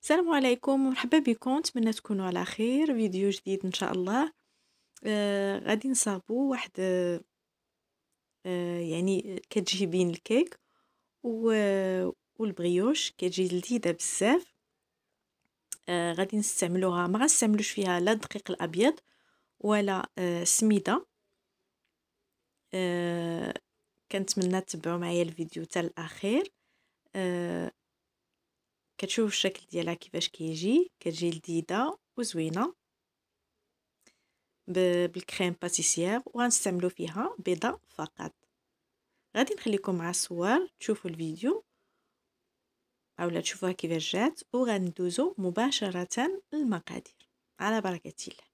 السلام عليكم ومرحبا بكم، نتمنى تكونوا على خير. فيديو جديد ان شاء الله. غادي نصاوبوا واحد يعني كتجي بين الكيك و والبغيوش كتجي لذيذه بزاف. غادي نستعملوها، ما غنستعملوش فيها لا الدقيق الابيض ولا سميده. آه كنتمنى تتبعوا معايا الفيديو حتى الاخير. آه كتشوف الشكل ديالها كيفاش كتجي لذيذه وزوينه بالكريم باتيسير، وغنستعملو فيها بيضة فقط. غادي نخليكم مع الصور تشوفوا الفيديو اولا تشوفوها كيفاش جات، وغندوزو مباشرة للمقادير على بركة الله.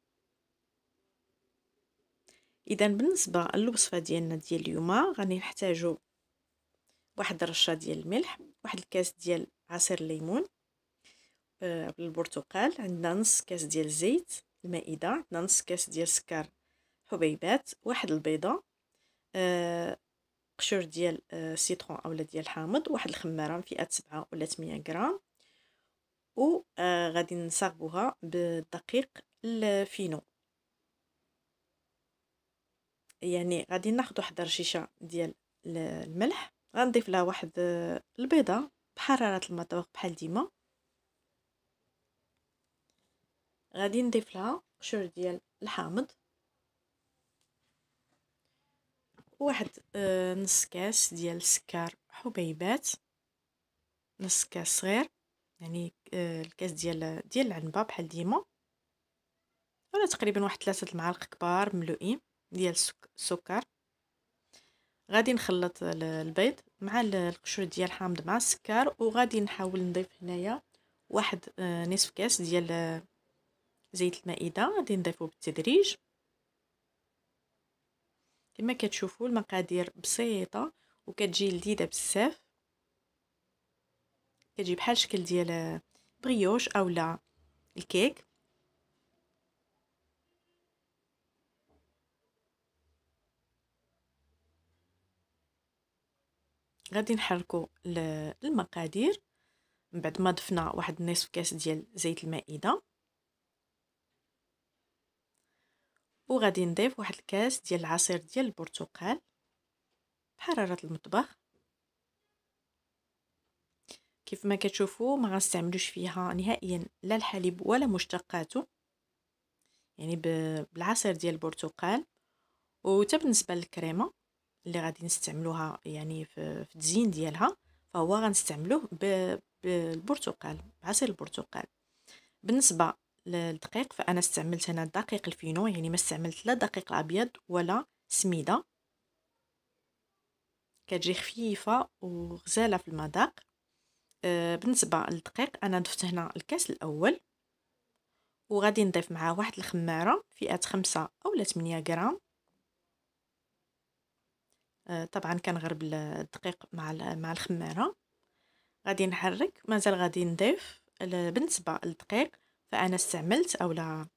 اذا بالنسبة للوصفة ديالنا ديال اليوم غادي نحتاجو واحد الرشة ديال الملح، واحد الكاس ديال عصير الليمون بالبرتقال، عندنا نص كاس ديال الزيت المائدة، عندنا نص كاس ديال السكر حبيبات، واحد البيضة، قشور ديال سيترون اولا ديال حامض، واحد الخماره فئه 7 ولا 8 غرام، و غادي نصاغبوها بالدقيق الفينو. يعني غادي ناخذ واحد الرشيشه ديال الملح، غنضيف لها واحد البيضه بحراره المطبخ بحال ديما، غادي نضيف لها قشور ديال الحامض، واحد نص كاس ديال السكر حبيبات، نص كاس صغير، يعني الكاس ديال العنبه بحال ديما، ولا تقريبا واحد 3 المعالق كبار مملوئين ديال السكر. غادي نخلط البيض مع القشور ديال الحامض مع السكر، وغادي نحاول نضيف هنايا واحد نصف كاس ديال زيت المائده، غادي نضيفه بالتدريج. كما كتشوفوا المقادير بسيطه وكتجي لذيذه بزاف، كتجي بحال شكل ديال بريوش اولا الكيك. غادي نحركوا المقادير من بعد ما ضفنا واحد نصف كاس ديال زيت المائده، وغادي نضيف واحد الكاس ديال العصير ديال البرتقال بحراره المطبخ. كيف ما كتشوفوا ما غنستعملوش فيها نهائيا لا الحليب ولا مشتقاته، يعني بالعصير ديال البرتقال. وحتى بالنسبه للكريمه اللي غادي نستعملوها يعني في التزيين ديالها، فهو غنستعملوه بالبرتقال، بعصير البرتقال. بالنسبه للدقيق فانا استعملت هنا دقيق الفينو، يعني ما استعملت لا دقيق الابيض ولا سميده، كتجي خفيفه وغزاله في المذاق. بالنسبه للدقيق انا ضفت هنا الكاس الاول، وغادي نضيف معاه واحد الخماره فئه 5 أو 8 غرام. طبعا كنغرب الدقيق مع الخماره، غادي نحرك، مازال غادي نضيف. بالنسبه للدقيق فانا استعملت اولا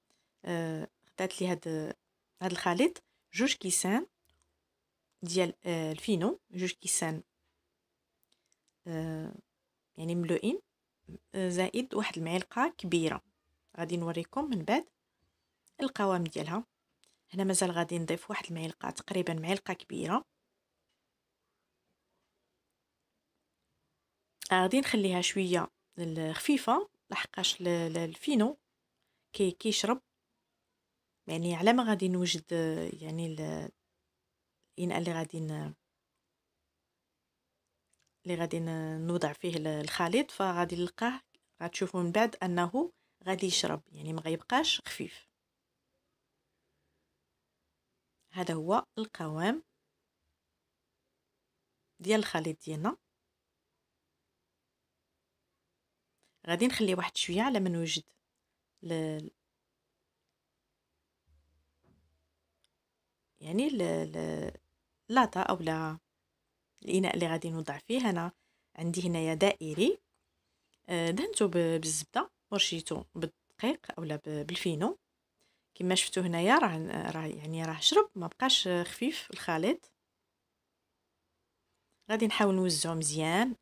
خدات لي هاد الخليط 2 كيسان ديال الفينو، 2 كيسان يعني مملوئين، زائد واحد المعلقه كبيره. غادي نوريكم من بعد القوام ديالها. هنا مازال غادي نضيف واحد المعلقه، تقريبا معلقه كبيره. غادي نخليها شويه خفيفه لحقاش الفينو كيشرب، يعني على ما غادي نوجد يعني الاناء اللي غادي نوضع فيه الخليط، فغادي نلقاه، غتشوفوا من بعد انه غادي يشرب، يعني ما غيبقاش خفيف. هذا هو القوام ديال الخليط ديالنا. غادي نخليه واحد شويه على ما نوجد يعني لاطا اولا الاناء اللي غادي نوضع فيه. انا عندي هنايا دائري، دهنته بالزبده ورشيته بالدقيق اولا بالفينو. كما شفتوا هنايا راه شرب، ما بقاش خفيف الخليط. غادي نحاول نوزعه مزيان،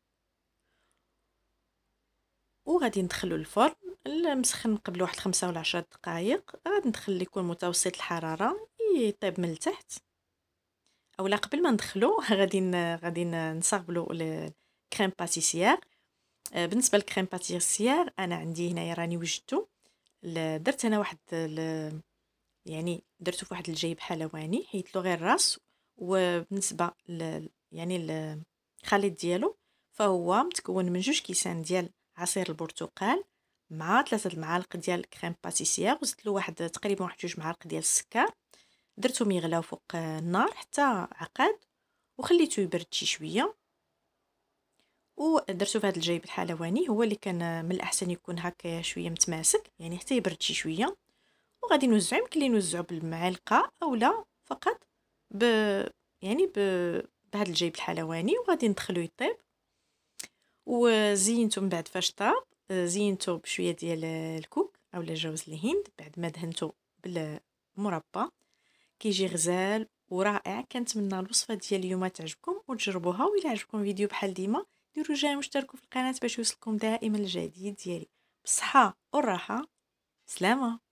وغادي ندخلو الفرن المسخن قبل واحد 5 ولا 10 دقائق. غادي ندخل يكون متوسط الحرارة يطيب من التحت. اولا قبل ما ندخلو غادي نصاوبلو الكريم باتيسيير. بالنسبه للكريم باتيسيير انا عندي هنايا راني وجدته. درت انا واحد يعني درته في واحد الجيب حلواني، حيت له غير راس. وبالنسبه يعني الخليط ديالو فهو متكون من 2 كيسان ديال عصير البرتقال مع 3 المعالق ديال الكريم باتيسيير، وزدت له واحد تقريبا واحد 2 معالق ديال السكر. درتهم يغلاو فوق النار حتى عقد، وخليته يبرد شي شويه. ودرتو في هذا الجيب الحلواني، هو اللي كان من الاحسن يكون هكا شويه متماسك، يعني حتى يبرد شي شويه. وغادي نوزعو، يمكن لي نوزعو بالمعلقه اولا فقط ب يعني بهذا الجيب الحلواني. وغادي ندخلو يطيب. وزينته من بعد فاش طاب، زينته بشويه ديال الكوك اولا جوز الهند بعد ما دهنته بالمربى. كيجي غزال ورائع. كنتمنى الوصفه ديال اليوم تعجبكم وتجربوها. وإلا عجبكم الفيديو بحال ديما ديروا جيم واشتركوا في القناه باش يوصلكم دائما الجديد ديالي. بالصحه والراحه. سلامه.